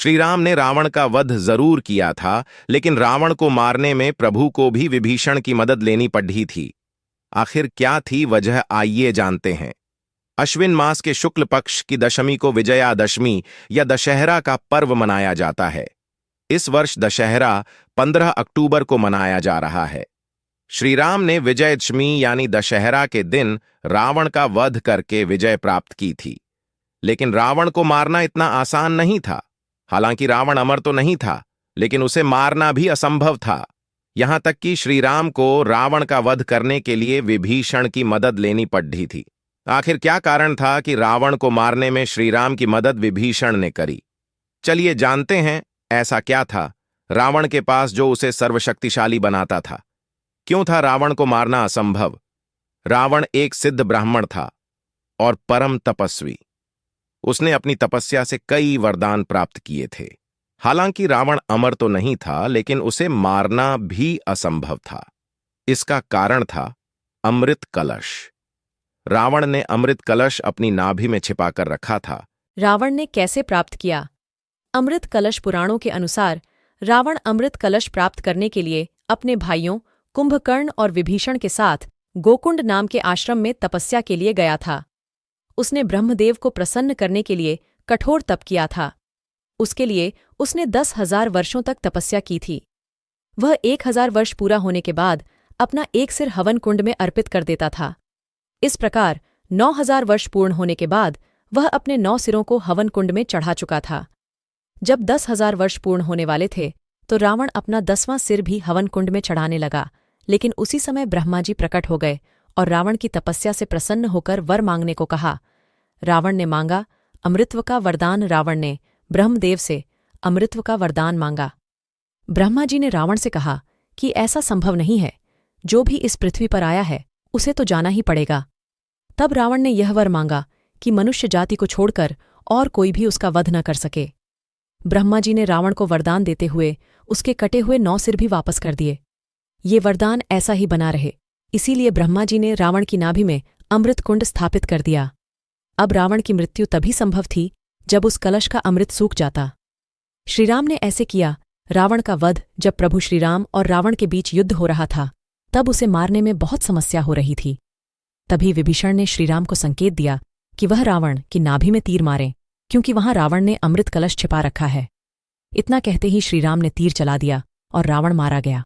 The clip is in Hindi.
श्री राम ने रावण का वध जरूर किया था, लेकिन रावण को मारने में प्रभु को भी विभीषण की मदद लेनी पड़ी थी। आखिर क्या थी वजह, आइए जानते हैं। अश्विन मास के शुक्ल पक्ष की दशमी को विजयादशमी या दशहरा का पर्व मनाया जाता है। इस वर्ष दशहरा 15 अक्टूबर को मनाया जा रहा है। श्री राम ने विजयदशमी यानी दशहरा के दिन रावण का वध करके विजय प्राप्त की थी। लेकिन रावण को मारना इतना आसान नहीं था। हालांकि रावण अमर तो नहीं था, लेकिन उसे मारना भी असंभव था। यहां तक कि श्री राम को रावण का वध करने के लिए विभीषण की मदद लेनी पड़ी थी। आखिर क्या कारण था कि रावण को मारने में श्री राम की मदद विभीषण ने करी? चलिए जानते हैं, ऐसा क्या था रावण के पास जो उसे सर्वशक्तिशाली बनाता था। क्यों था रावण को मारना असंभव? रावण एक सिद्ध ब्राह्मण था और परम तपस्वी। उसने अपनी तपस्या से कई वरदान प्राप्त किए थे। हालांकि रावण अमर तो नहीं था, लेकिन उसे मारना भी असंभव था। इसका कारण था अमृत कलश। रावण ने अमृत कलश अपनी नाभि में छिपाकर रखा था। रावण ने कैसे प्राप्त किया? अमृत कलश पुराणों के अनुसार रावण अमृत कलश प्राप्त करने के लिए अपने भाइयों कुंभकर्ण और विभीषण के साथ गोकुंड नाम के आश्रम में तपस्या के लिए गया था। उसने ब्रह्मदेव को प्रसन्न करने के लिए कठोर तप किया था। उसके लिए उसने 10,000 वर्षों तक तपस्या की थी। वह 1,000 वर्ष पूरा होने के बाद अपना एक सिर हवन कुंड में अर्पित कर देता था। इस प्रकार 9,000 वर्ष पूर्ण होने के बाद वह अपने 9 सिरों को हवन कुंड में चढ़ा चुका था। जब 10,000 वर्ष पूर्ण होने वाले थे तो रावण अपना 10वां सिर भी हवन कुंड में चढ़ाने लगा। लेकिन उसी समय ब्रह्मा जी प्रकट हो गए और रावण की तपस्या से प्रसन्न होकर वर मांगने को कहा। रावण ने मांगा अमृत्व का वरदान। रावण ने ब्रह्मदेव से अमृत्व का वरदान मांगा। ब्रह्मा जी ने रावण से कहा कि ऐसा संभव नहीं है, जो भी इस पृथ्वी पर आया है उसे तो जाना ही पड़ेगा। तब रावण ने यह वर मांगा कि मनुष्य जाति को छोड़कर और कोई भी उसका वध न कर सके। ब्रह्मा जी ने रावण को वरदान देते हुए उसके कटे हुए 9 सिर भी वापस कर दिए। ये वरदान ऐसा ही बना रहे, इसीलिए ब्रह्मा जी ने रावण की नाभि में अमृत कुंड स्थापित कर दिया। अब रावण की मृत्यु तभी संभव थी जब उस कलश का अमृत सूख जाता। श्रीराम ने ऐसे किया। रावण का वध जब प्रभु श्रीराम और रावण के बीच युद्ध हो रहा था, तब उसे मारने में बहुत समस्या हो रही थी। तभी विभीषण ने श्रीराम को संकेत दिया कि वह रावण की नाभि में तीर मारें, क्योंकि वहां रावण ने अमृत कलश छिपा रखा है। इतना कहते ही श्रीराम ने तीर चला दिया और रावण मारा गया।